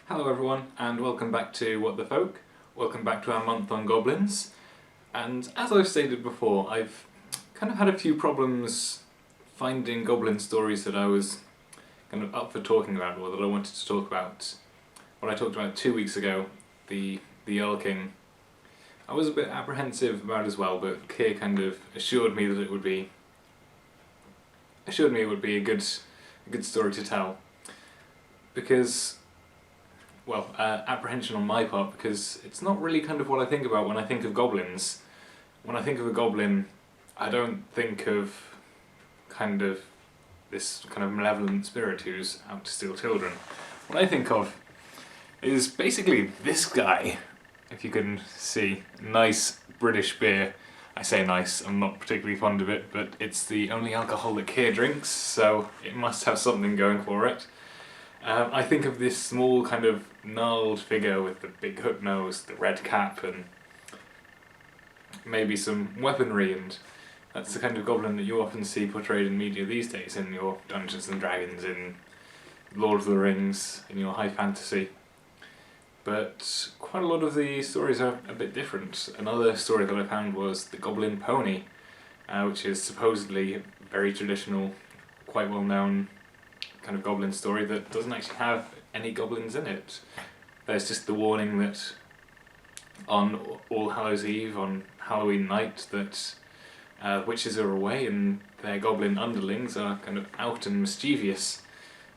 Hello everyone, and welcome back to What the Folk. Welcome back to our month on Goblins. And as I've stated before, I've kind of had a few problems finding Goblin stories that I was kind of up for talking about, or that I wanted to talk about. What I talked about 2 weeks ago, the Earl King, I was a bit apprehensive about as well, but Keir kind of assured me that it would be a good story to tell. Because, well, apprehension on my part, because it's not really kind of what I think about when I think of goblins. When I think of a goblin, I don't think of kind of this kind of malevolent spirit who's out to steal children. What I think of is basically this guy. If you can see, nice British beer. I say nice, I'm not particularly fond of it, but it's the only alcohol that Keir drinks, so it must have something going for it. I think of this small kind of gnarled figure with the big hook nose, the red cap, and maybe some weaponry, and that's the kind of goblin that you often see portrayed in media these days, in your Dungeons and Dragons, in Lord of the Rings, in your high fantasy. But quite a lot of the stories are a bit different. Another story that I found was the Goblin Pony, which is supposedly a very traditional, quite well known kind of goblin story that doesn't actually have any goblins in it. There's just the warning that on All Hallows Eve, on Halloween night, that witches are away and their goblin underlings are kind of out and mischievous.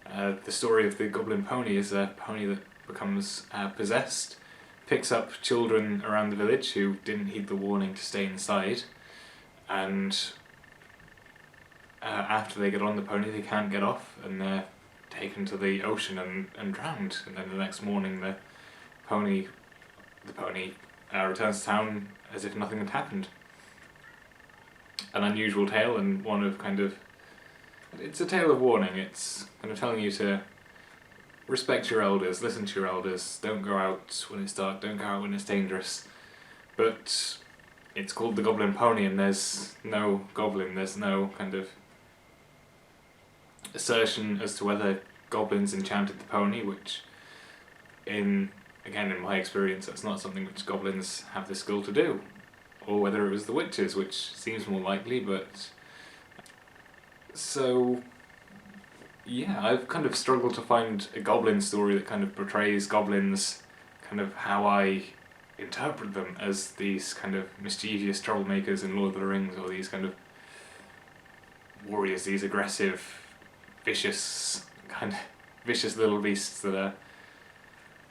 The story of the Goblin Pony is a pony that becomes possessed, picks up children around the village who didn't heed the warning to stay inside, and after they get on the pony they can't get off and they're taken to the ocean and drowned, and then the next morning the pony returns to town as if nothing had happened. An unusual tale, and one of kind of... it's a tale of warning. It's kind of telling you to respect your elders, listen to your elders, don't go out when it's dark, don't go out when it's dangerous. But it's called the Goblin Pony and there's no goblin, there's no kind of assertion as to whether goblins enchanted the pony, which in my experience that's not something which goblins have the skill to do. Or whether it was the witches, which seems more likely, but... So... yeah, I've kind of struggled to find a goblin story that kind of portrays goblins, kind of how I interpret them, as these kind of mischievous troublemakers in Lord of the Rings, or these kind of warriors, these aggressive, vicious little beasts that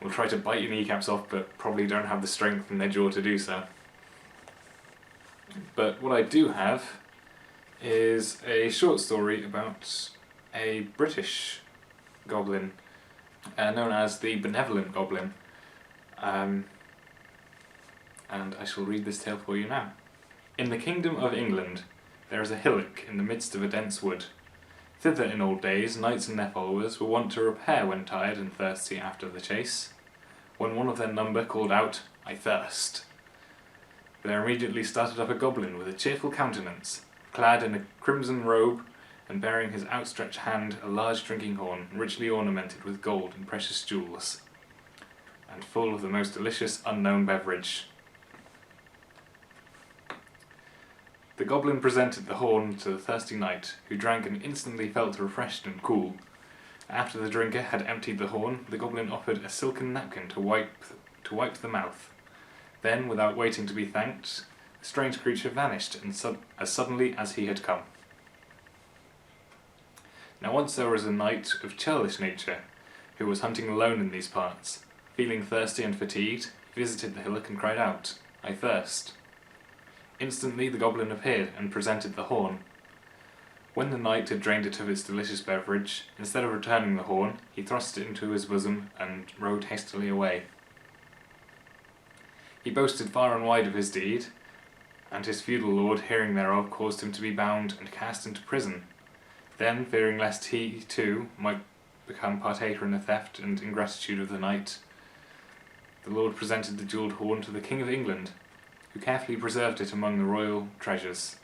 will try to bite your kneecaps off but probably don't have the strength in their jaw to do so. But what I do have is a short story about a British goblin known as the Benevolent Goblin, and I shall read this tale for you now. In the kingdom of England there is a hillock in the midst of a dense wood. Thither in old days knights and their followers were wont to repair when tired and thirsty after the chase. When one of their number called out, "I thirst," there immediately started up a goblin with a cheerful countenance, clad in a crimson robe, and bearing his outstretched hand a large drinking horn, richly ornamented with gold and precious jewels, and full of the most delicious unknown beverage. The goblin presented the horn to the thirsty knight, who drank and instantly felt refreshed and cool. After the drinker had emptied the horn, the goblin offered a silken napkin to wipe the mouth. Then, without waiting to be thanked, the strange creature vanished as suddenly as he had come. Now once there was a knight of churlish nature, who was hunting alone in these parts. Feeling thirsty and fatigued, he visited the hillock and cried out, "I thirst." Instantly the goblin appeared and presented the horn. When the knight had drained it of its delicious beverage, instead of returning the horn, he thrust it into his bosom and rode hastily away. He boasted far and wide of his deed, and his feudal lord, hearing thereof, caused him to be bound and cast into prison. Then, fearing lest he, too, might become partaker in the theft and ingratitude of the knight, the lord presented the jewelled horn to the King of England, who carefully preserved it among the royal treasures.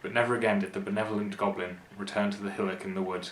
But never again did the benevolent goblin return to the hillock in the wood.